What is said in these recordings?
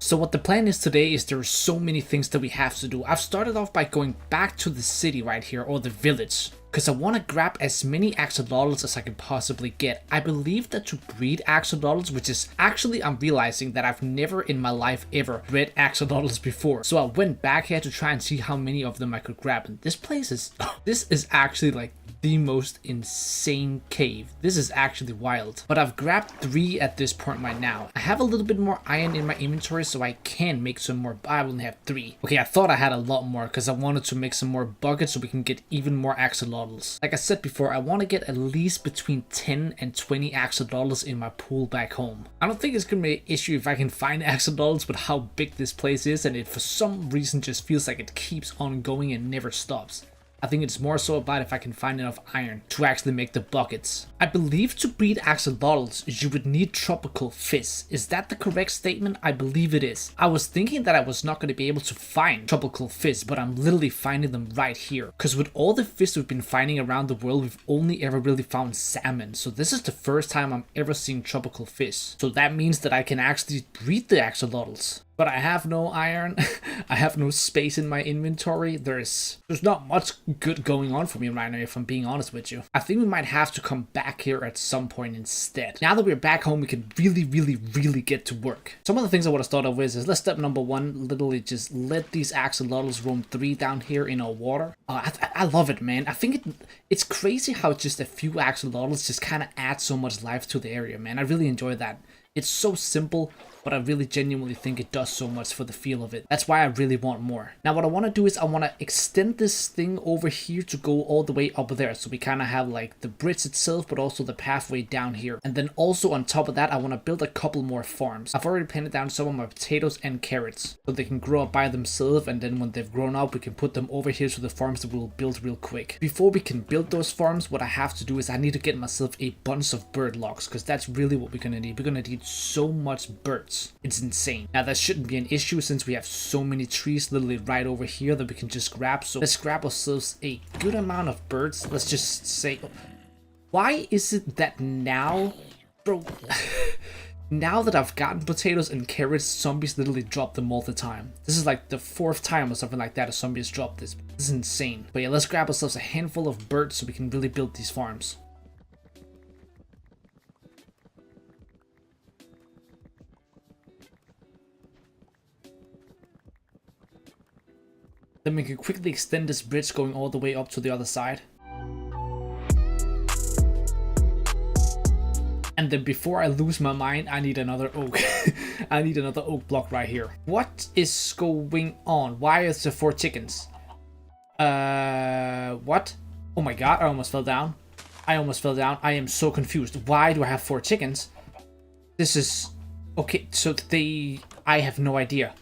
So what the plan is today is there are so many things that we have to do. I've started off by going back to the city right here, or the village, because I want to grab as many axolotls as I can possibly get. I believe that to breed axolotls, which is actually, I'm realizing that I've never in my life ever bred axolotls before. So I went back here to try and see how many of them I could grab. And this place is, this is actually like the most insane cave. This is actually wild. But I've grabbed 3 at this point right now. I have a little bit more iron in my inventory, so I can make some more, but I only have 3. Okay, I thought I had a lot more because I wanted to make some more buckets so we can get even more axolotls. Like I said before, I want to get at least between 10 and 20 axolotls in my pool back home. I don't think it's gonna be an issue if I can find axolotls with how big this place is, and it for some reason just feels like it keeps on going and never stops. I think it's more so about if I can find enough iron to actually make the buckets. I believe to breed axolotls, you would need tropical fish. Is that the correct statement? I believe it is. I was thinking that I was not going to be able to find tropical fish, but I'm literally finding them right here. Because with all the fish we've been finding around the world, we've only ever really found salmon. So this is the first time I'm ever seeing tropical fish. So that means that I can actually breed the axolotls. But I have no iron, I have no space in my inventory, there's not much good going on for me right now if I'm being honest with you. I think we might have to come back here at some point instead. Now that we're back home, we can really get to work. Some of the things I would have started with is, let's step number 1, literally just let these axolotls roam 3 down here in our water. I love it, man. I think it's crazy how just a few axolotls just kind of add so much life to the area, man. I really enjoy that. It's so simple, but I really genuinely think it does so much for the feel of it. That's why I really want more. Now what I want to do is I want to extend this thing over here to go all the way up there. So we kind of have like the bridge itself, but also the pathway down here. And then also on top of that, I want to build a couple more farms. I've already planted down some of my potatoes and carrots so they can grow up by themselves. And then when they've grown up, we can put them over here to the farms that we'll build real quick. Before we can build those farms, what I have to do is I need to get myself a bunch of bird logs, because that's really what we're going to need. We're going to need so much birds. It's insane. Now that shouldn't be an issue since we have so many trees literally right over here that we can just grab. So let's grab ourselves a good amount of birds. Let's just say, why is it that now, bro, now that I've gotten potatoes and carrots, zombies literally drop them all the time. This is like the 4th time or something like that a zombie has dropped this. This is insane. But yeah, let's grab ourselves a handful of birds so we can really build these farms. Then we can quickly extend this bridge going all the way up to the other side. And then before I lose my mind, I need another oak. I need another oak block right here. What is going on? Why is there 4 chickens? What? Oh my god, I almost fell down. I almost fell down. I am so confused. Why do I have 4 chickens? This is... Okay, so I have no idea.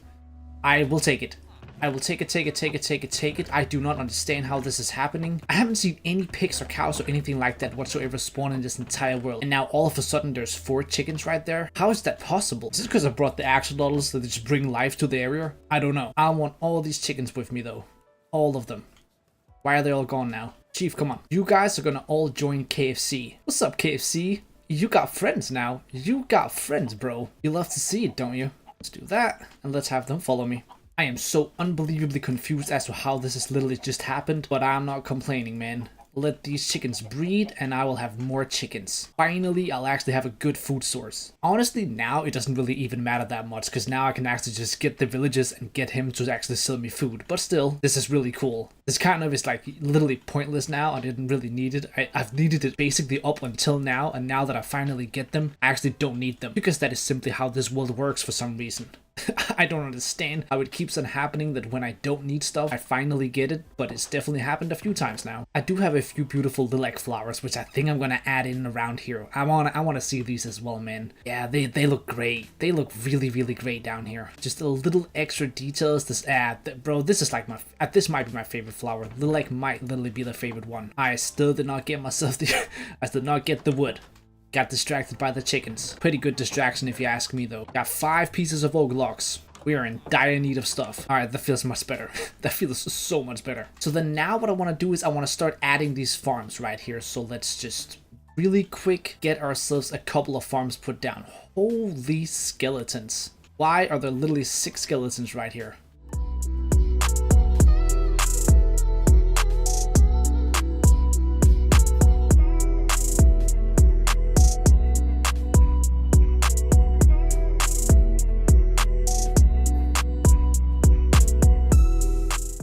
I will take it. I will take it. I do not understand how this is happening. I haven't seen any pigs or cows or anything like that whatsoever spawn in this entire world. And now all of a sudden there's 4 chickens right there. How is that possible? Is it because I brought the axolotls that just bring life to the area? I don't know. I want all these chickens with me though. All of them. Why are they all gone now? Chief, come on. You guys are gonna all join KFC. What's up, KFC? You got friends now. You got friends, bro. You love to see it, don't you? Let's do that. And let's have them follow me. I am so unbelievably confused as to how this has literally just happened, but I'm not complaining, man. Let these chickens breed and I will have more chickens. Finally, I'll actually have a good food source. Honestly, now it doesn't really even matter that much because now I can actually just get the villagers and get him to actually sell me food. But still, this is really cool. This kind of is like literally pointless now. I didn't really need it. I've needed it basically up until now, and now that I finally get them, I actually don't need them because that is simply how this world works for some reason. I don't understand how it keeps on happening that when I don't need stuff, I finally get it, but it's definitely happened a few times now. I do have a few beautiful lilac flowers, which I think I'm gonna add in around here. I wanna see these as well, man. Yeah, they look great. They look really great down here. Just a little extra details. This bro, this is like this might be my favorite flower. Lilac might literally be the favorite one. I still did not get myself I did not get the wood. Got distracted by the chickens. Pretty good distraction if you ask me though. Got 5 pieces of oak logs. We are in dire need of stuff. Alright, that feels much better. That feels so much better. So then now what I want to do is I want to start adding these farms right here. So let's just really quick get ourselves a couple of farms put down. Holy skeletons. Why are there literally 6 skeletons right here?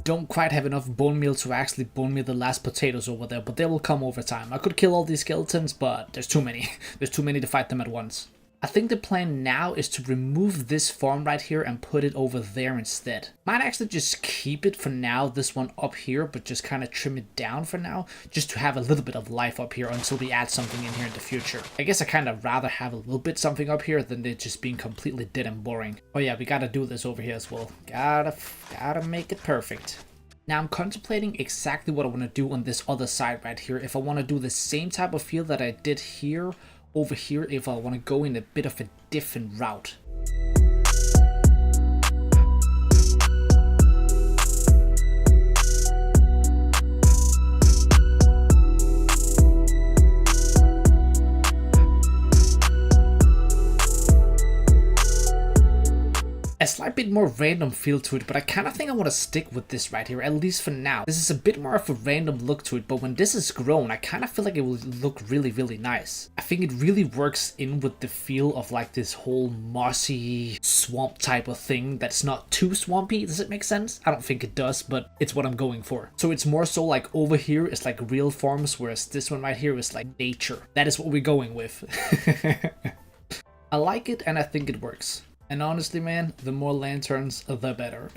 Don't quite have enough bone meal to actually bone meal the last potatoes over there, but they will come over time. I could kill all these skeletons, but there's too many. There's too many to fight them at once. I think the plan now is to remove this farm right here and put it over there instead. Might actually just keep it for now, this one up here, but just kind of trim it down for now, just to have a little bit of life up here until we add something in here in the future. I guess I kind of rather have a little bit something up here than it just being completely dead and boring. Oh yeah, we gotta do this over here as well. Gotta make it perfect. Now I'm contemplating exactly what I want to do on this other side right here. If I want to do the same type of field that I did here, over here, if I want to go in a bit of a different route. A slight bit more random feel to it, but I kind of think I want to stick with this right here, at least for now. This is a bit more of a random look to it, but when this is grown, I kind of feel like it will look really, really nice. I think it really works in with the feel of like this whole mossy swamp type of thing that's not too swampy. Does it make sense? I don't think it does, but it's what I'm going for. So it's more so like over here is like real forms, whereas this one right here is like nature. That is what we're going with. I like it and I think it works. And honestly, man, the more lanterns, the better.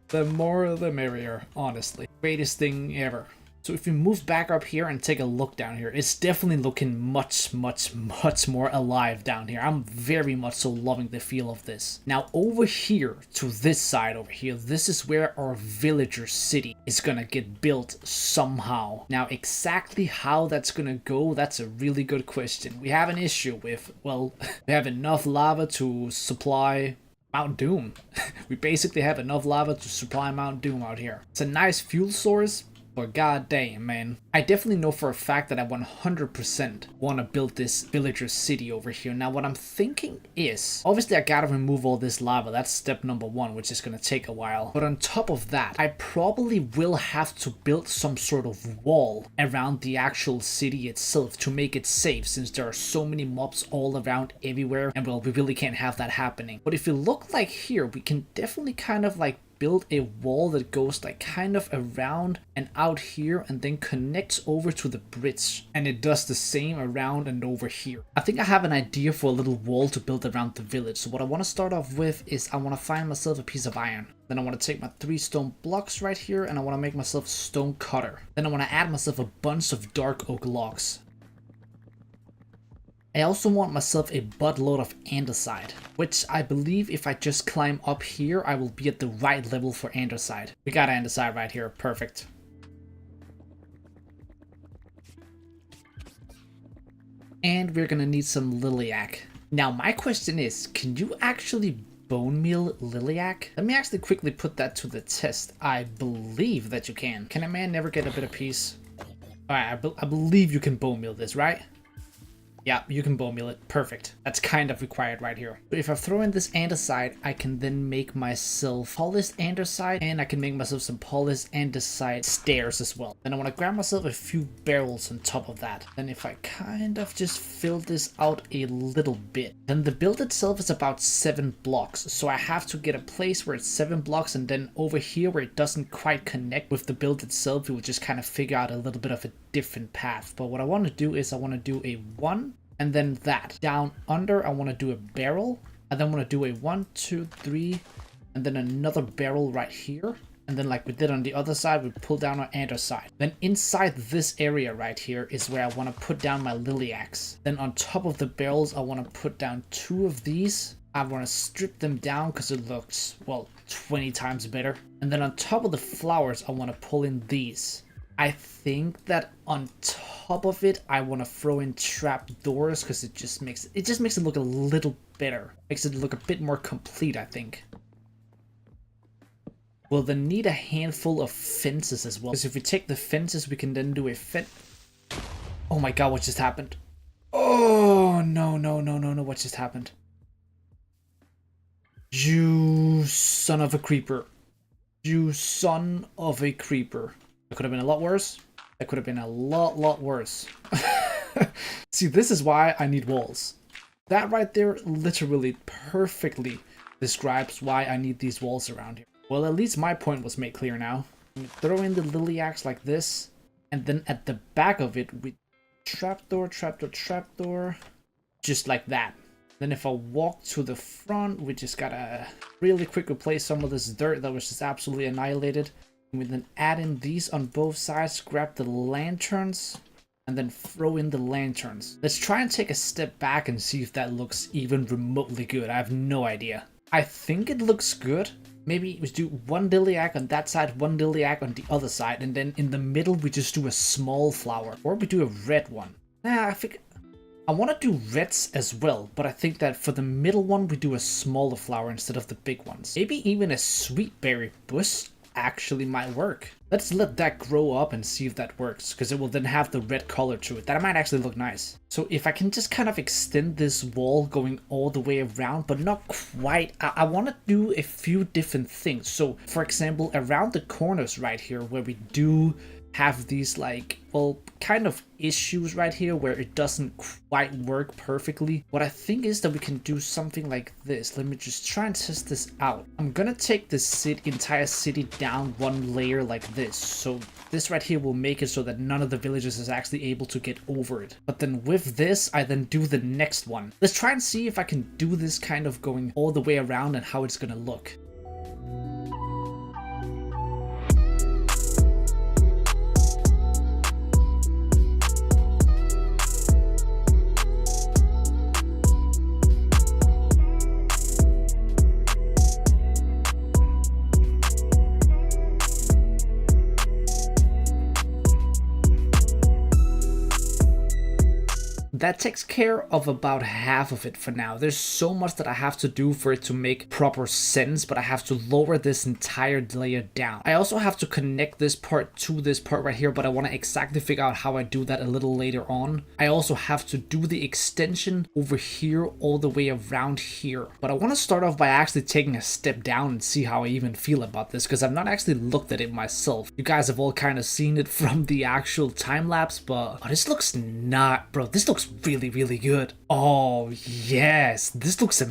The more, the merrier, honestly. Greatest thing ever. So if we move back up here and take a look down here, it's definitely looking much more alive down here. I'm very much so loving the feel of this. Now over here, to this side over here, this is where our villager city is gonna get built somehow. Now exactly how that's gonna go, that's a really good question. We have an issue with, well, we have enough lava to supply Mount Doom. We basically have enough lava to supply Mount Doom out here. It's a nice fuel source, but god damn, man. I definitely know for a fact that I 100% want to build this villager city over here. Now what I'm thinking is, obviously I gotta remove all this lava. That's step number 1, which is gonna take a while. But on top of that, I probably will have to build some sort of wall around the actual city itself to make it safe, since there are so many mobs all around everywhere. And well, we really can't have that happening. But if you look like here, we can definitely kind of like build a wall that goes like kind of around and out here and then connects over to the bridge, and it does the same around and over here. I think I have an idea for a little wall to build around the village. So what I want to start off with is I want to find myself a piece of iron. Then I want to take my 3 stone blocks right here and I want to make myself a stone cutter. Then I want to add myself a bunch of dark oak logs. I also want myself a buttload of andesite, which I believe if I just climb up here, I will be at the right level for andesite. We got andesite right here, perfect. And we're gonna need some lilac. Now my question is, can you actually bone meal lilac? Let me actually quickly put that to the test. I believe that you can. Can a man never get a bit of peace? Alright, I believe you can bone meal this, right? Yeah, you can bone meal it. Perfect. That's kind of required right here. So if I throw in this andesite, I can then make myself polished andesite, and I can make myself some polished andesite stairs as well. Then I want to grab myself a few barrels on top of that. Then if I kind of just fill this out a little bit, then the build itself is about 7 blocks. So I have to get a place where it's 7 blocks, and then over here where it doesn't quite connect with the build itself, it will just kind of figure out a little bit of a different path. But what I want to do is I want to do a 1 and then that. Down under I want to do a barrel, and then I want to do a 1, 2, 3, and then another barrel right here. And then like we did on the other side, we pull down our andesite. Then inside this area right here is where I want to put down my lilacs. Then on top of the barrels I want to put down 2 of these. I want to strip them down because it looks, well, 20 times better. And then on top of the flowers I want to pull in these. I think that on top of it, I want to throw in trap doors because it just makes it look a little better. Makes it look a bit more complete, I think. We'll then need a handful of fences as well. Because if we take the fences, we can then do a fence. Oh my god, what just happened? Oh, no, what just happened? You son of a creeper. You son of a creeper. That could have been a lot worse. That could have been a lot worse. See, this is why I need walls. That right there literally perfectly describes why I need these walls around here. Well, at least my point was made clear now. Throw in the lily axe like this, and then at the back of it, we trapdoor, trapdoor, trapdoor, just like that. Then if I walk to the front, we just gotta really quick replace some of this dirt that was just absolutely annihilated. And we then add in these on both sides, grab the lanterns, and then throw in the lanterns. Let's try and take a step back and see if that looks even remotely good. I have no idea. I think it looks good. Maybe we do one liliac on that side, one liliac on the other side, and then in the middle we just do a small flower. Or we do a red one. I think I want to do reds as well, but I think that for the middle one we do a smaller flower instead of the big ones. Maybe even a sweet berry bush actually might work. Let's let that grow up and see if that works, because it will then have the red color to it. That might actually look nice. So if I can just kind of extend this wall going all the way around, but not quite. I want to do a few different things. So for example, around the corners right here where we do have these like, well, kind of issues right here where it doesn't quite work perfectly. What I think is that we can do something like this. Let me just try and test this out. I'm gonna take this entire city down one layer like this. So this right here will make it so that none of the villagers is actually able to get over it. But then with this, I then do the next one. Let's try and see if I can do this kind of going all the way around and how it's gonna look. That takes care of about half of it for now. There's so much that I have to do for it to make proper sense, but I have to lower this entire layer down. I also have to connect this part to this part right here, but I want to exactly figure out how I do that a little later on. I also have to do the extension over here all the way around here. But I want to start off by actually taking a step down and see how I even feel about this, because I've not actually looked at it myself. You guys have all kind of seen it from the actual time lapse, but oh, this looks not, bro, this looks really good. Oh yes, this looks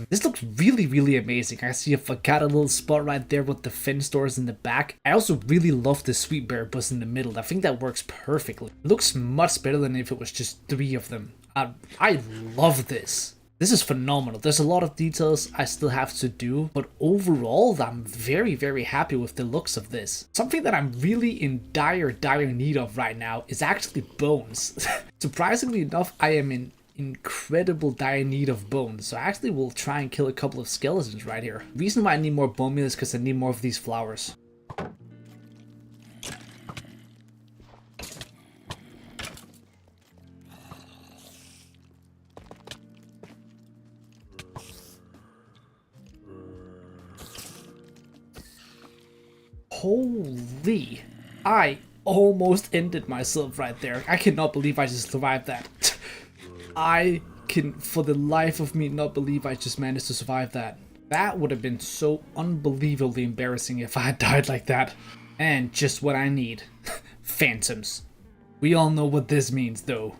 really amazing. I see I forgot a little spot right there with the fence doors in the back. I also really love the sweet berry bush in the middle. I think that works perfectly. It looks much better than if it was just 3 of them. I love this. This is phenomenal. There's a lot of details I still have to do, but overall, I'm very happy with the looks of this. Something that I'm really in dire need of right now is actually bones. Surprisingly enough, I am in incredible dire need of bones, so I actually will try and kill a couple of skeletons right here. The reason why I need more bone meal is because I need more of these flowers. Holy, I almost ended myself right there. I cannot believe I just survived that. I can, for the life of me, not believe I just managed to survive that. That would have been so unbelievably embarrassing if I had died like that. And just what I need. Phantoms. We all know what this means, though.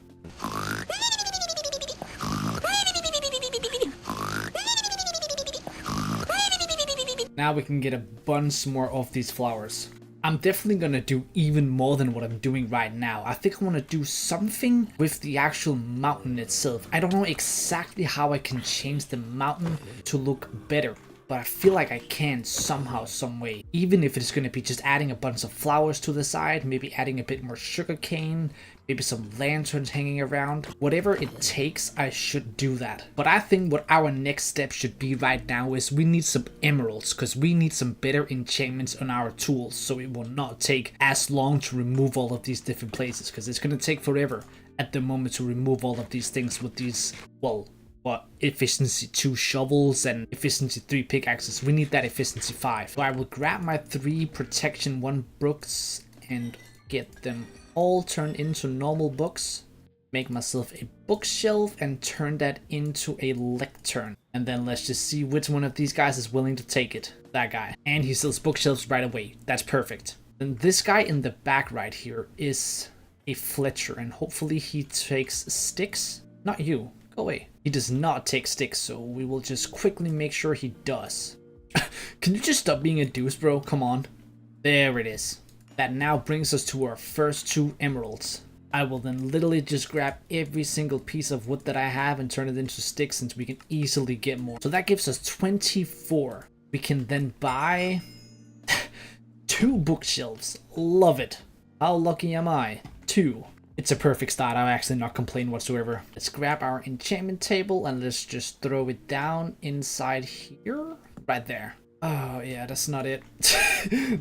Now we can get a bunch more of these flowers. I'm definitely gonna do even more than what I'm doing right now. I think I want to do something with the actual mountain itself. I don't know exactly how I can change the mountain to look better, but I feel like I can somehow, some way. Even if it's gonna be just adding a bunch of flowers to the side, maybe adding a bit more sugarcane, maybe some lanterns hanging around. Whatever it takes, I should do that. But I think what our next step should be right now is we need some emeralds, because we need some better enchantments on our tools, so it will not take as long to remove all of these different places, because it's gonna take forever at the moment to remove all of these things with these, well, what, efficiency 2 shovels and efficiency 3 pickaxes. We need that efficiency 5. So I will grab my 3 protection 1 books and get them all turned into normal books. make myself a bookshelf and turn that into a lectern. And then let's just see which one of these guys is willing to take it. That guy. And he sells bookshelves right away. That's perfect. Then this guy in the back right here is a Fletcher, and hopefully he takes sticks. Not you. Go away. He does not take sticks, so we will just quickly make sure he does. Can you just stop being a deuce, bro? Come on. There it is. That now brings us to our first 2 emeralds. I will then literally just grab every single piece of wood that I have and turn it into sticks, since we can easily get more. So that gives us 24. We can then buy 2 bookshelves. Love it. How lucky am I? 2. It's a perfect start. I'll actually not complain whatsoever. Let's grab our enchantment table and let's just throw it down inside here. Right there. Oh yeah, that's not it.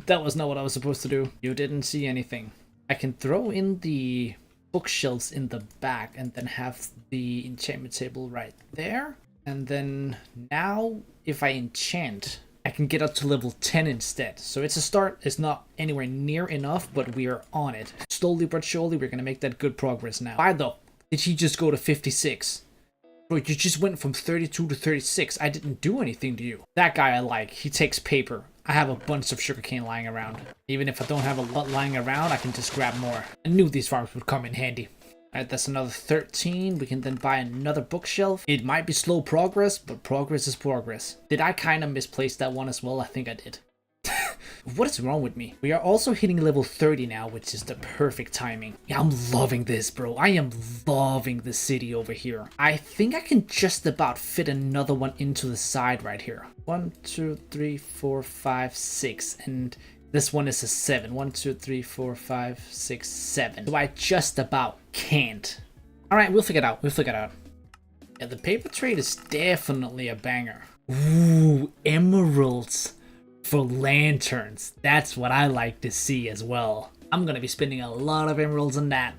That was not what I was supposed to do. You didn't see anything. I can throw in the bookshelves in the back and then have the enchantment table right there. And then now if I enchant, I can get up to level 10 instead. So it's a start. It's not anywhere near enough, but we are on it. Slowly but surely, we're going to make that good progress now. Why though? Did he just go to 56? Bro, you just went from 32 to 36. I didn't do anything to you. That guy I like. He takes paper. I have a bunch of sugarcane lying around. Even if I don't have a lot lying around, I can just grab more. I knew these farms would come in handy. Alright, that's another 13. We can then buy another bookshelf. It might be slow progress, but progress is progress. Did I kind of misplace that one as well? I think I did. What is wrong with me? We are also hitting level 30 now, which is the perfect timing. Yeah, I'm loving this, bro. I am loving the city over here. I think I can just about fit another one into the side right here. 1, 2, 3, 4, 5, 6. And this one is a 7. 1, 2, 3, 4, 5, 6, 7. So I just about can't. Alright, we'll figure it out. We'll figure it out. Yeah, the paper trade is definitely a banger. Ooh, emeralds for lanterns. That's what I like to see as well. I'm gonna be spending a lot of emeralds on that.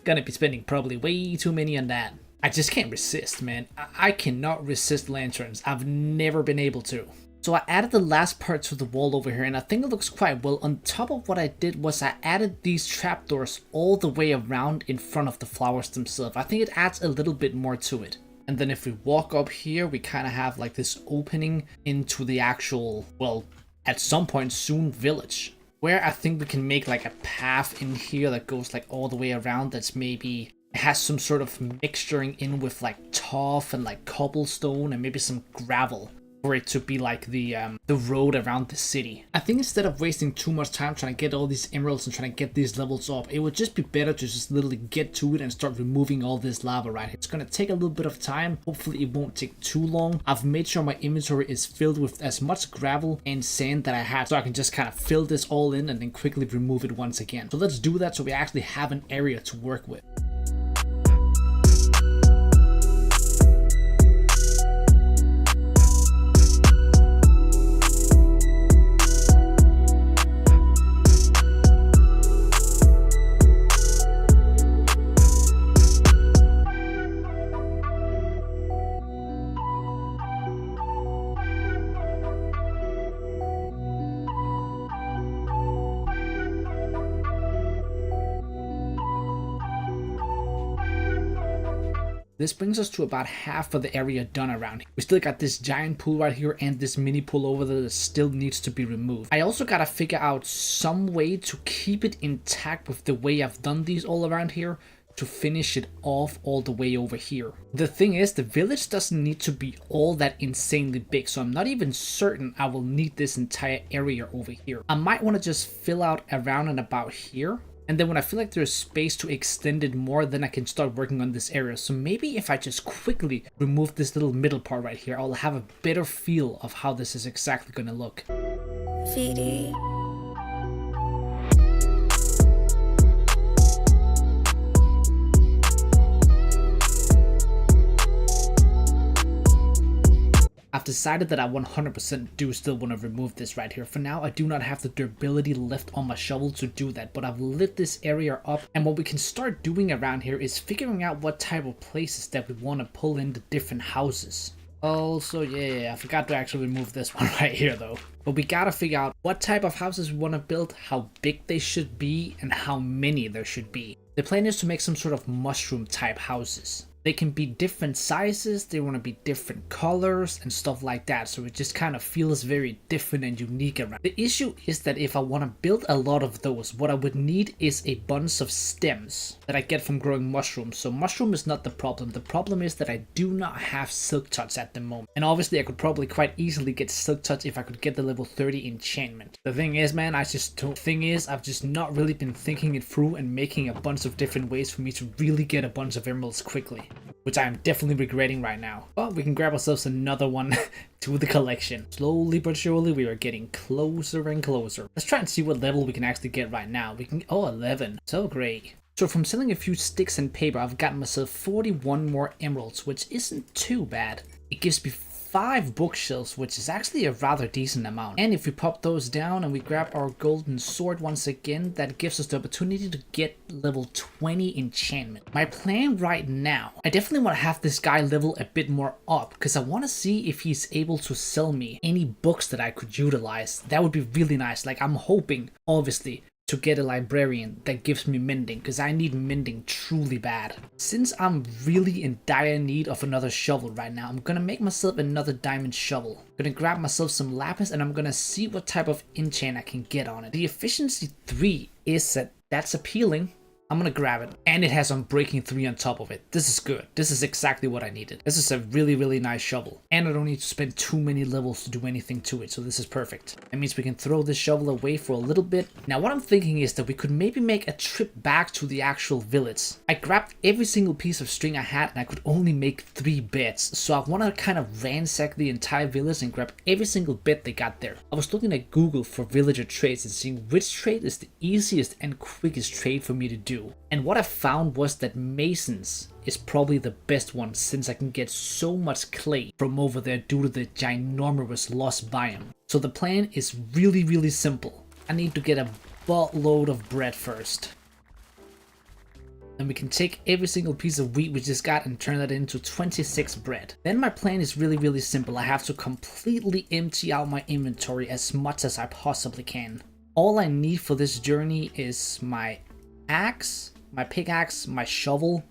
Gonna be spending probably way too many on that. I just can't resist, man. I cannot resist lanterns. I've never been able to. So I added the last part to the wall over here, and I think it looks quite well. On top of what I did was I added these trapdoors all the way around in front of the flowers themselves. I think it adds a little bit more to it. And then if we walk up here, we kind of have like this opening into the actual, well, at some point soon, village. Where I think we can make like a path in here that goes like all the way around, that's maybe has some sort of mixturing in with like turf and like cobblestone and maybe some gravel, for it to be like the road around the city. I think instead of wasting too much time trying to get all these emeralds and trying to get these levels up, it would just be better to just literally get to it and start removing all this lava right here. It's gonna take a little bit of time. Hopefully it won't take too long. I've made sure my inventory is filled with as much gravel and sand that I have, so I can just kind of fill this all in and then quickly remove it once again. So let's do that so we actually have an area to work with. This brings us to about half of the area done around here. We still got this giant pool right here and this mini pool over there that still needs to be removed. I also gotta figure out some way to keep it intact with the way I've done these all around here to finish it off all the way over here. The thing is, the village doesn't need to be all that insanely big, so I'm not even certain I will need this entire area over here. I might want to just fill out around and about here. And then when I feel like there's space to extend it more, then I can start working on this area. So maybe if I just quickly remove this little middle part right here, I'll have a better feel of how this is exactly going to look. VD. I've decided that I 100% do still want to remove this right here. For now, I do not have the durability left on my shovel to do that, but I've lit this area up, and what we can start doing around here is figuring out what type of places that we want to pull in the different houses. Also, yeah, I forgot to actually remove this one right here though. But we gotta figure out what type of houses we want to build, how big they should be, and how many there should be. The plan is to make some sort of mushroom type houses. They can be different sizes, they want to be different colors and stuff like that, so it just kind of feels very different and unique around. The issue is that if I want to build a lot of those, what I would need is a bunch of stems that I get from growing mushrooms. So mushroom is not the problem. The problem is that I do not have silk touch at the moment. And obviously I could probably quite easily get silk touch if I could get the level 30 enchantment. The thing is, man, I've just not really been thinking it through and making a bunch of different ways for me to really get a bunch of emeralds quickly, which I am definitely regretting right now. But we can grab ourselves another one to the collection. Slowly but surely we are getting closer and closer. Let's try and see what level we can actually get right now. We can, oh, 11. So great. So from selling a few sticks and paper, I've gotten myself 41 more emeralds, which isn't too bad. It gives me 5 bookshelves, which is actually a rather decent amount. And if we pop those down and we grab our golden sword once again, that gives us the opportunity to get level 20 enchantment. My plan right now, I definitely want to have this guy level a bit more up, because I want to see if he's able to sell me any books that I could utilize. That would be really nice. Like, I'm hoping, obviously, to get a librarian that gives me mending, because I need mending truly bad. Since I'm really in dire need of another shovel right now, I'm gonna make myself another diamond shovel. I'm gonna grab myself some lapis and I'm gonna see what type of enchant I can get on it. The efficiency 3 is set. That's appealing. I'm gonna grab it. And it has Unbreaking 3 on top of it. This is good. This is exactly what I needed. This is a really, really nice shovel. And I don't need to spend too many levels to do anything to it, so this is perfect. That means we can throw this shovel away for a little bit. Now what I'm thinking is that we could maybe make a trip back to the actual village. I grabbed every single piece of string I had and I could only make 3 beds. So I want to kind of ransack the entire village and grab every single bed they got there. I was looking at Google for villager trades and seeing which trade is the easiest and quickest trade for me to do. And what I found was that masons is probably the best one, since I can get so much clay from over there due to the ginormous lost biome. So the plan is really, really simple. I need to get a buttload of bread first. Then we can take every single piece of wheat we just got and turn that into 26 bread. Then my plan is really, really simple. I have to completely empty out my inventory as much as I possibly can. All I need for this journey is my axe, my pickaxe, my shovel,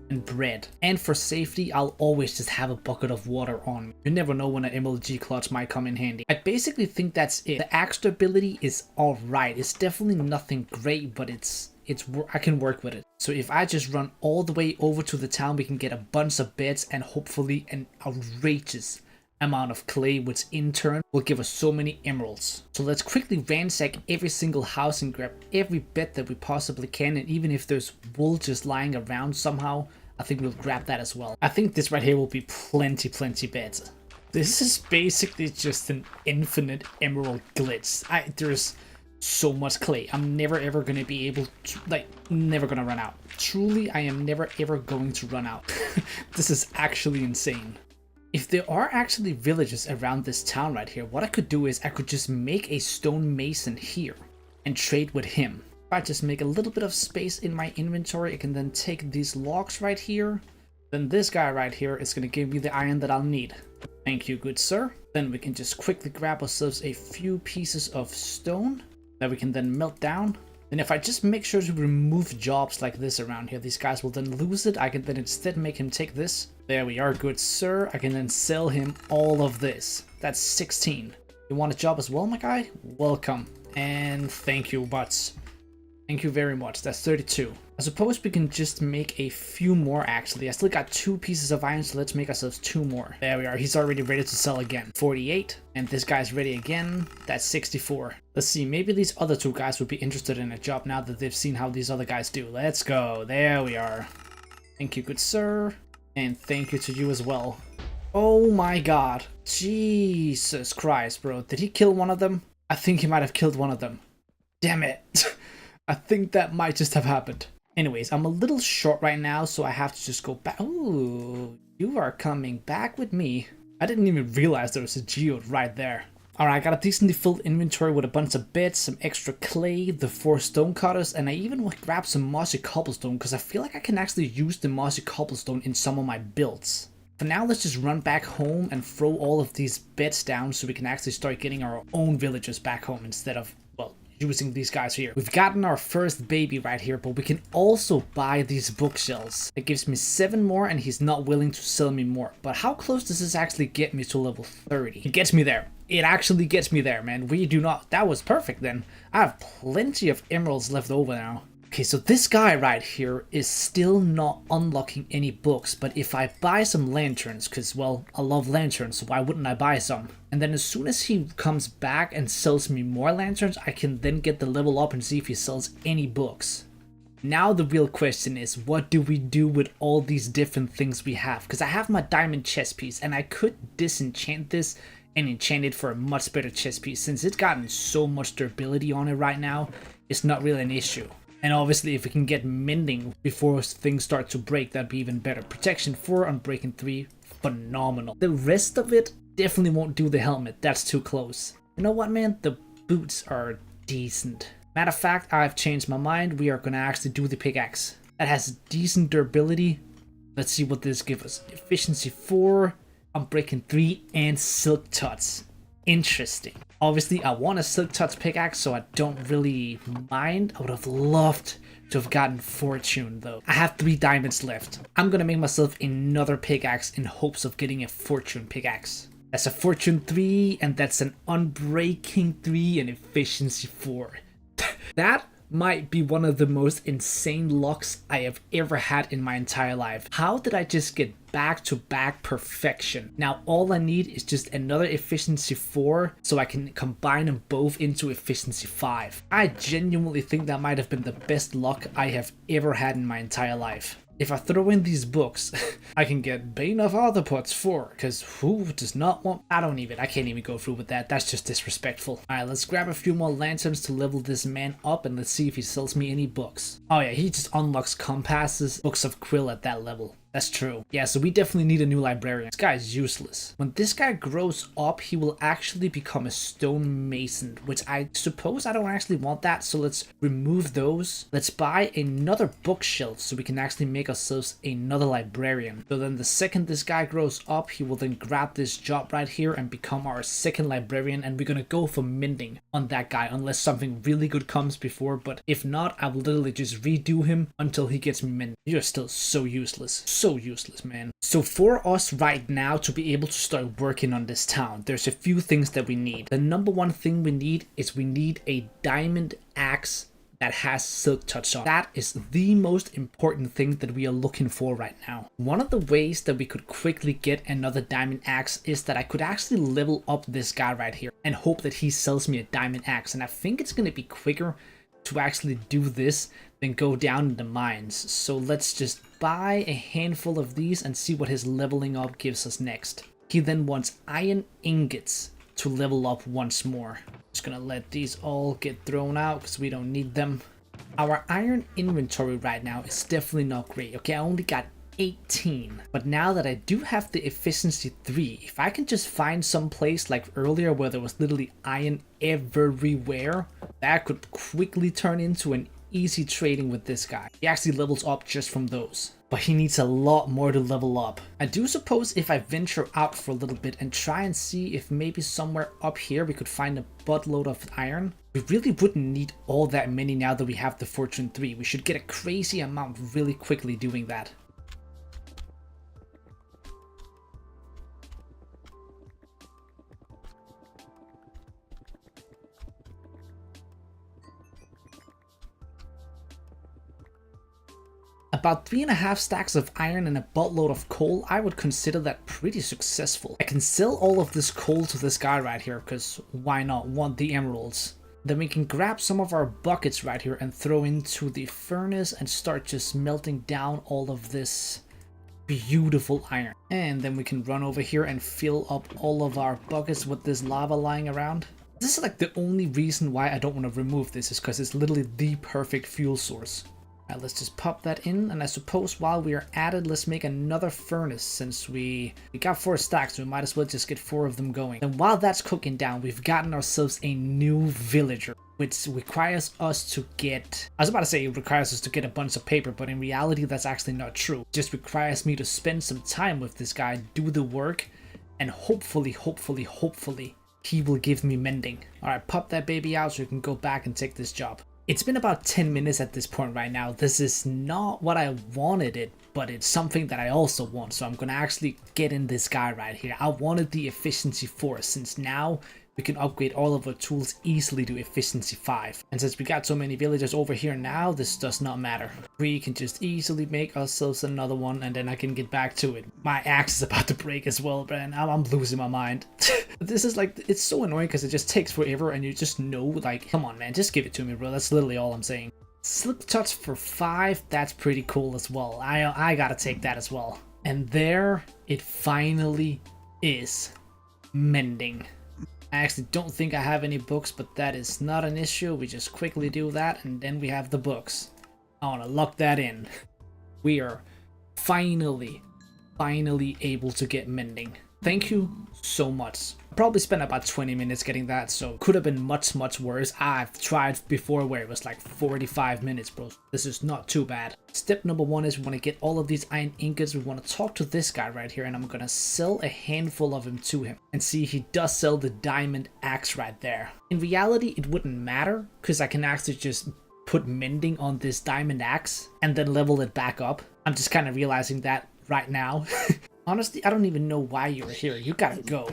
and bread. And for safety, I'll always just have a bucket of water on me. You never know when an MLG clutch might come in handy. I basically think that's it. The axe ability is alright. It's definitely nothing great, but I can work with it. So if I just run all the way over to the town, we can get a bunch of beds and hopefully an outrageous amount of clay, which in turn will give us so many emeralds. So let's quickly ransack every single house and grab every bed that we possibly can, and even if there's wool just lying around somehow, I think we'll grab that as well. I think this right here will be plenty beds. This is basically just an infinite emerald glitch. There's so much clay. I'm never ever gonna be able to, never gonna run out. Truly, I am never ever going to run out. This is actually insane. If there are actually villages around this town right here, what I could do is I could just make a stone mason here and trade with him. If I just make a little bit of space in my inventory, I can then take these logs right here. Then this guy right here is going to give me the iron that I'll need. Thank you, good sir. Then we can just quickly grab ourselves a few pieces of stone that we can then melt down. Then if I just make sure to remove jobs like this around here, these guys will then lose it. I can then instead make him take this. There we are, good sir. I can then sell him all of this. That's 16. You want a job as well, my guy? Welcome. And thank you, butts. Thank you very much. That's 32. I suppose we can just make a few more, actually. I still got 2 pieces of iron, so let's make ourselves 2 more. There we are. He's already ready to sell again. 48. And this guy's ready again. That's 64. Let's see. Maybe these other 2 guys would be interested in a job now that they've seen how these other guys do. Let's go. There we are. Thank you, good sir. And thank you to you as well. Oh my god. Jesus Christ, bro. Did he kill one of them? I think he might have killed one of them. Damn it. I think that might just have happened. Anyways, I'm a little short right now, so I have to just go back. Ooh, you are coming back with me. I didn't even realize there was a geode right there. Alright, I got a decently filled inventory with a bunch of beds, some extra clay, the 4 stone cutters, and I even grabbed some mossy cobblestone because I feel like I can actually use the mossy cobblestone in some of my builds. For now, let's just run back home and throw all of these beds down so we can actually start getting our own villagers back home instead of, well, using these guys here. We've gotten our first baby right here, but we can also buy these bookshelves. It gives me 7 more and he's not willing to sell me more. But how close does this actually get me to level 30? It gets me there. It actually gets me there, man. We do not... That was perfect then. I have plenty of emeralds left over now. Okay, so this guy right here is still not unlocking any books, but if I buy some lanterns, because, well, I love lanterns, so why wouldn't I buy some? And then as soon as he comes back and sells me more lanterns, I can then get the level up and see if he sells any books. Now the real question is, what do we do with all these different things we have? Because I have my diamond chest piece, and I could disenchant this and enchant it for a much better chest piece. Since it's gotten so much durability on it right now, it's not really an issue. And obviously if we can get mending before things start to break, that'd be even better. Protection 4 on breaking 3, phenomenal. The rest of it definitely won't do the helmet, that's too close. You know what, man? The boots are decent. Matter of fact, I've changed my mind. We are gonna actually do the pickaxe. That has decent durability. Let's see what this gives us. Efficiency 4, on breaking 3, and silk touch. Interesting. Obviously, I want a silk touch pickaxe, so I don't really mind. I would have loved to have gotten fortune, though. I have 3 diamonds left. I'm gonna make myself another pickaxe in hopes of getting a fortune pickaxe. That's a fortune 3, and that's an unbreaking 3 and efficiency 4. That might be one of the most insane lucks I have ever had in my entire life. How did I just get back-to-back perfection? Now all I need is just another efficiency 4 so I can combine them both into efficiency 5. I genuinely think that might have been the best luck I have ever had in my entire life. If I throw in these books, I can get Bane of Arthropods 4, because who does not want... I can't even go through with that, that's just disrespectful. Alright, let's grab a few more lanterns to level this man up, and let's see if he sells me any books. Oh yeah, he just unlocks compasses, books of quill at that level. That's true. Yeah, so we definitely need a new librarian. This guy is useless. When this guy grows up, he will actually become a stone mason, which I suppose I don't actually want that, so let's remove those. Let's buy another bookshelf so we can actually make ourselves another librarian. So then the second this guy grows up, he will then grab this job right here and become our second librarian, and we're gonna go for mending on that guy unless something really good comes before, but if not, I will literally just redo him until he gets me mending. You're still so useless. So useless, man. So for us right now to be able to start working on this town, there's a few things that we need. The number one thing we need is we need a diamond axe that has silk touch on. That is the most important thing that we are looking for right now. One of the ways that we could quickly get another diamond axe is that I could actually level up this guy right here and hope that he sells me a diamond axe, and I think it's going to be quicker to actually do this than go down in the mines. So let's just buy a handful of these and see what his leveling up gives us next. He then wants iron ingots to level up once more. Just gonna let these all get thrown out because we don't need them. Our iron inventory right now is definitely not great. Okay, I only got 18, but now that I do have the efficiency 3, if I can just find some place like earlier where there was literally iron everywhere, that could quickly turn into an easy trading with this guy. He actually levels up just from those, but he needs a lot more to level up. I do suppose if I venture out for a little bit and try and see if maybe somewhere up here we could find a buttload of iron. We really wouldn't need all that many now that we have the fortune 3. We should get a crazy amount really quickly doing that. About 3.5 stacks of iron and a buttload of coal, I would consider that pretty successful. I can sell all of this coal to this guy right here, because why not? Want the emeralds. Then we can grab some of our buckets right here and throw into the furnace and start just melting down all of this beautiful iron. And then we can run over here and fill up all of our buckets with this lava lying around. This is like the only reason why I don't want to remove this, is because it's literally the perfect fuel source. Alright, let's just pop that in, and I suppose while we are at it, let's make another furnace since we got 4 stacks, so we might as well just get 4 of them going. And while that's cooking down, we've gotten ourselves a new villager, which requires us to get, I was about to say it requires us to get a bunch of paper, but in reality that's actually not true. It just requires me to spend some time with this guy, do the work, and hopefully he will give me mending. Alright, pop that baby out so we can go back and take this job. It's been about 10 minutes at this point right now. This is not what I wanted it, but it's something that I also want. So I'm gonna actually get in this guy right here. I wanted the efficiency 4 since now we can upgrade all of our tools easily to efficiency 5. And since we got so many villagers over here now, this does not matter. We can just easily make ourselves another one and then I can get back to it. My axe is about to break as well, man. I'm losing my mind. This is like, it's so annoying because it just takes forever and you just know, like, come on man, just give it to me bro. That's literally all I'm saying. Silk touch for 5, that's pretty cool as well. I gotta take that as well. And there it finally is. Mending. I actually don't think I have any books, but that is not an issue. We just quickly do that and then we have the books. I want to lock that in. We are finally able to get mending. Thank you so much. Probably spent about 20 minutes getting that, so could have been much worse. I've tried before where it was like 45 minutes, bro. This is not too bad. Step number 1 is we want to get all of these iron ingots. We want to talk to this guy right here, and I'm gonna sell a handful of them to him. And see, he does sell the diamond axe right there. In reality, it wouldn't matter, because I can actually just put mending on this diamond axe and then level it back up. I'm just kind of realizing that right now. Honestly, I don't even know why you're here. You gotta go.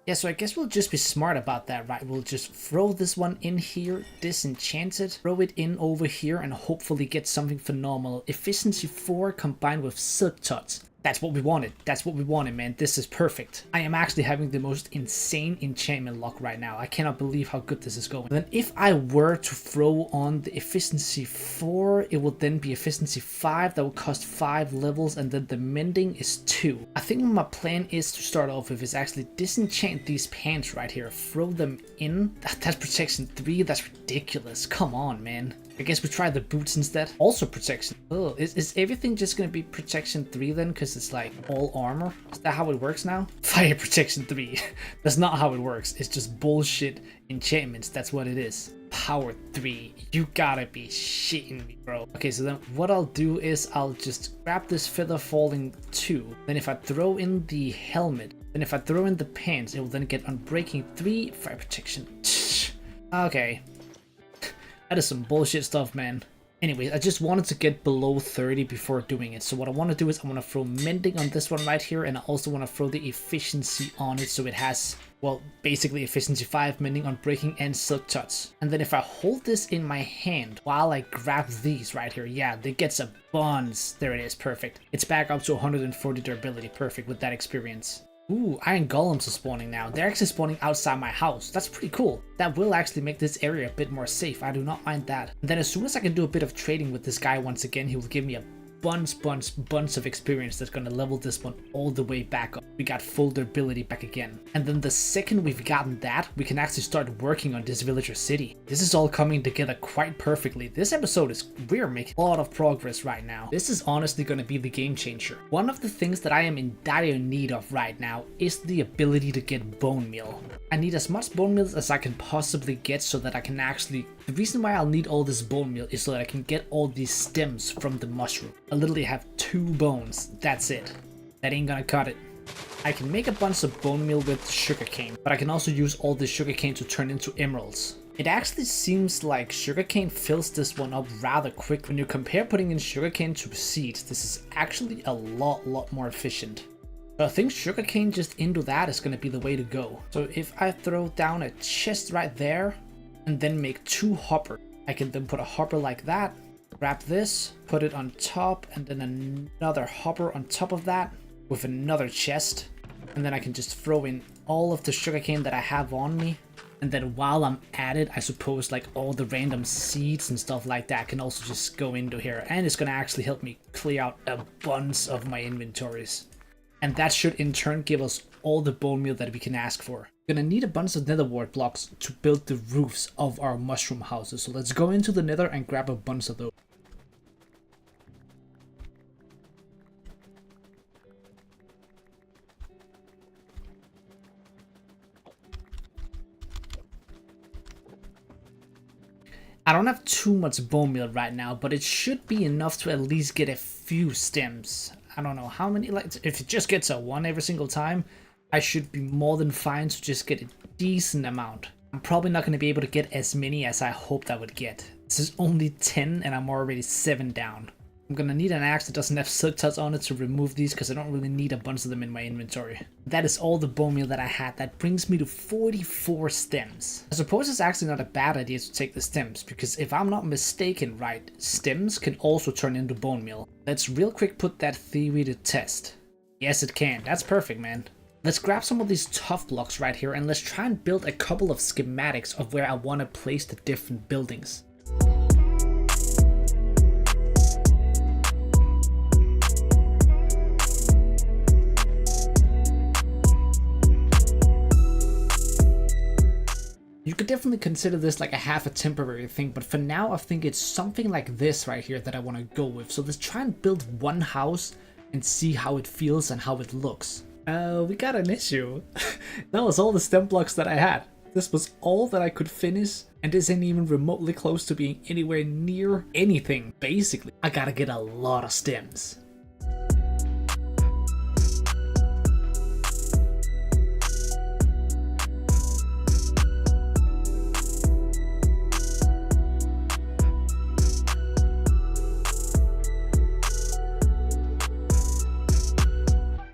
Yeah, so I guess we'll just be smart about that, right? We'll just throw this one in here, disenchant it, throw it in over here, and hopefully get something phenomenal. Efficiency 4 combined with silk touch. That's what we wanted. That's what we wanted, man. This is perfect. I am actually having the most insane enchantment luck right now. I cannot believe how good this is going. And then if I were to throw on the efficiency 4, it would then be efficiency 5. That would cost 5 levels, and then the mending is 2. I think my plan is to start off with is actually disenchant these pants right here. Throw them in. That's protection 3. That's ridiculous. Come on, man. I guess we try the boots instead. Also protection. Oh, is everything just gonna be protection 3 then? Because it's like all armor? Is that how it works now? Fire protection 3. That's not how it works. It's just bullshit enchantments. That's what it is. Power 3. You gotta be shitting me, bro. Okay, so then what I'll do is I'll just grab this feather falling 2. Then if I throw in the helmet, then if I throw in the pants, it will then get unbreaking 3, fire protection. Okay. That is some bullshit stuff, man. Anyways, I just wanted to get below 30 before doing it. So what I want to do is I want to throw mending on this one right here. And I also want to throw the efficiency on it. So it has, well, basically efficiency 5, mending, unbreaking, and silk touch. And then if I hold this in my hand while I grab these right here. Yeah, they get a bunch. There it is. Perfect. It's back up to 140 durability. Perfect with that experience. Ooh, iron golems are spawning now. They're actually spawning outside my house. That's pretty cool. That will actually make this area a bit more safe. I do not mind that. And then as soon as I can do a bit of trading with this guy once again, he will give me a bunch of experience that's gonna level this one all the way back up. We got full durability back again. And then the second we've gotten that, we can actually start working on this villager city. This is all coming together quite perfectly. This episode is, we're making a lot of progress right now. This is honestly gonna be the game changer. One of the things that I am in dire need of right now is the ability to get bone meal. I need as much bone meal as I can possibly get so that I can actually, the reason why I'll need all this bone meal is so that I can get all these stems from the mushroom. I literally have 2 bones. That's it. That ain't gonna cut it. I can make a bunch of bone meal with sugarcane, but I can also use all the sugarcane to turn into emeralds. It actually seems like sugarcane fills this one up rather quick. When you compare putting in sugarcane to seeds, this is actually a lot more efficient. So I think sugarcane just into that is gonna be the way to go. So if I throw down a chest right there and then make 2 hoppers, I can then put a hopper like that, grab this, put it on top, and then another hopper on top of that with another chest. And then I can just throw in all of the sugarcane that I have on me. And then while I'm at it, I suppose like all the random seeds and stuff like that can also just go into here. And it's gonna actually help me clear out a bunch of my inventories. And that should in turn give us all the bone meal that we can ask for. We're gonna need a bunch of nether wart blocks to build the roofs of our mushroom houses. So let's go into the nether and grab a bunch of those. I don't have too much bone meal right now, but it should be enough to at least get a few stems. I don't know how many, like if it just gets a 1 every single time, I should be more than fine to just get a decent amount. I'm probably not going to be able to get as many as I hoped I would get. This is only 10 and I'm already 7 down. I'm gonna need an axe that doesn't have silk touch on it to remove these because I don't really need a bunch of them in my inventory. That is all the bone meal that I had. That brings me to 44 stems. I suppose it's actually not a bad idea to take the stems because if I'm not mistaken, right, stems can also turn into bone meal. Let's real quick put that theory to test. Yes, it can. That's perfect, man. Let's grab some of these tough blocks right here and let's try and build a couple of schematics of where I want to place the different buildings. You could definitely consider this like a half a temporary thing, but for now I think it's something like this right here that I want to go with. So let's try and build one house and see how it feels and how it looks. We got an issue. That was all the stem blocks that I had. This was all that I could finish, and this ain't even remotely close to being anywhere near anything. Basically, I gotta get a lot of stems.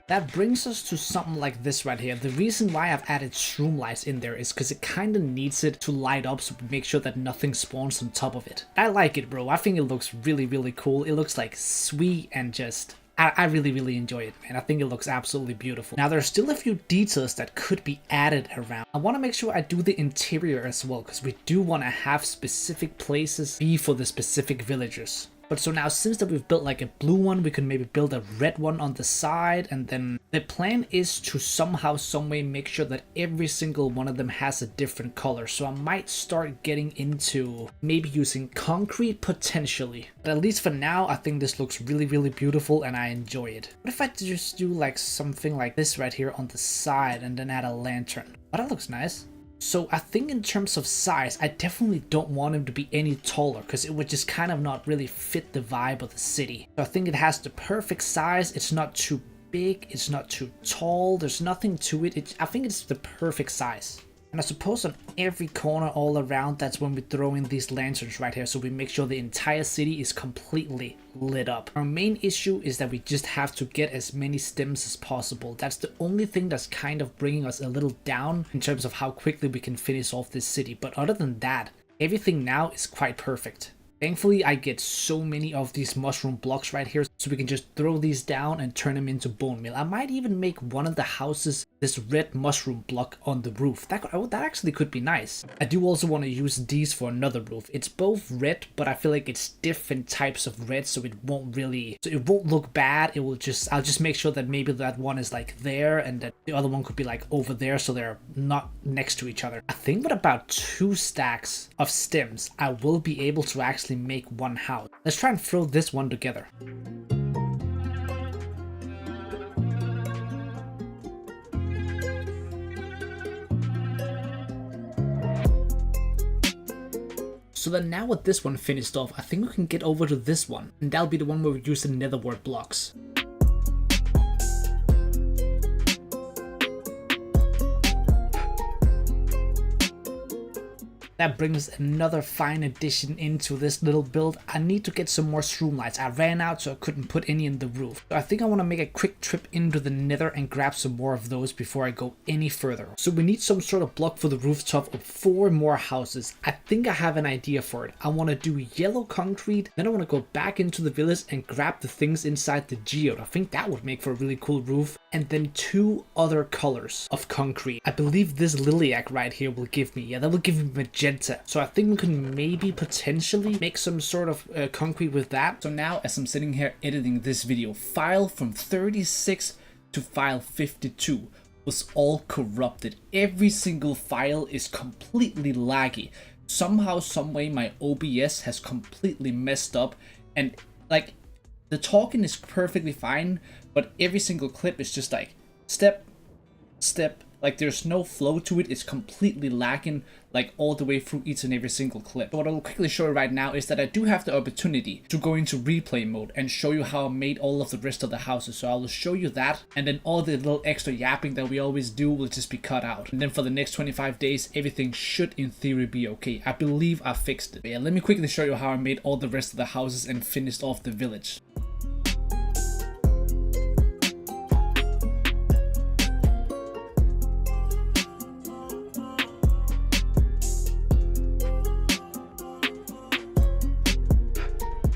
That brings us to something like this right here. The reason why I've added shroom lights in there is because it kind of needs it to light up so we make sure that nothing spawns on top of it. I like it, bro. I think it looks really, really cool. It looks like sweet and just... I really, really enjoy it, man. I think it looks absolutely beautiful. Now, there's still a few details that could be added around. I want to make sure I do the interior as well because we do want to have specific places be for the specific villagers. But so now since that we've built like a blue one, we can maybe build a red one on the side, and then the plan is to somehow, someway make sure that every single one of them has a different color. So I might start getting into maybe using concrete potentially. But at least for now, I think this looks really, really beautiful and I enjoy it. What if I just do like something like this right here on the side and then add a lantern? Oh, that looks nice. So I think in terms of size, I definitely don't want him to be any taller because it would just kind of not really fit the vibe of the city. So I think it has the perfect size. It's not too big. It's not too tall. There's nothing to it. I think it's the perfect size. And I suppose on every corner all around, that's when we throw in these lanterns right here. So we make sure the entire city is completely lit up. Our main issue is that we just have to get as many stems as possible. That's the only thing that's kind of bringing us a little down in terms of how quickly we can finish off this city. But other than that, everything now is quite perfect. Thankfully, I get so many of these mushroom blocks right here, so we can just throw these down and turn them into bone meal. I might even make one of the houses this red mushroom block on the roof. That actually could be nice. I do also want to use these for another roof. It's both red, but I feel like it's different types of red, so it won't look bad. I'll just make sure that maybe that one is like there and that the other one could be like over there, so they're not next to each other. I think with about 2 stacks of stems, I will be able to actually make one house. Let's try and throw this one together. So then now with this one finished off, I think we can get over to this one, and that'll be the one where we use the netherwort blocks. That brings another fine addition into this little build. I need to get some more shroom lights. I ran out, so I couldn't put any in the roof. So I think I want to make a quick trip into the nether and grab some more of those before I go any further. So we need some sort of block for the rooftop of 4 more houses. I think I have an idea for it. I want to do yellow concrete, then I want to go back into the village and grab the things inside the geode. I think that would make for a really cool roof. And then 2 other colors of concrete. I believe this lilac right here will give me, that will give me magenta. So I think we can maybe potentially make some sort of concrete with that. So now as I'm sitting here editing this video, file from 36 to file 52 was all corrupted. Every single file is completely laggy. Somehow, someway my OBS has completely messed up, and like the talking is perfectly fine, but every single clip is just like step, step, Like there's no flow to it, it's completely lacking like all the way through each and every single clip. So what I'll quickly show you right now is that I do have the opportunity to go into replay mode and show you how I made all of the rest of the houses. So I will show you that, and then all the little extra yapping that we always do will just be cut out. And then for the next 25 days, everything should in theory be okay. I believe I fixed it. But yeah, let me quickly show you how I made all the rest of the houses and finished off the village.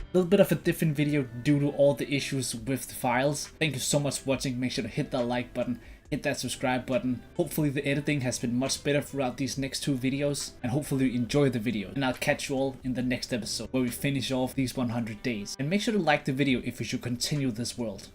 A little bit of a different video due to all the issues with the files. Thank you so much for watching. Make sure to hit that like button, hit that subscribe button. Hopefully the editing has been much better throughout these next 2 videos, and hopefully you enjoy the video. And I'll catch you all in the next episode where we finish off these 100 days. And make sure to like the video if you should continue this world.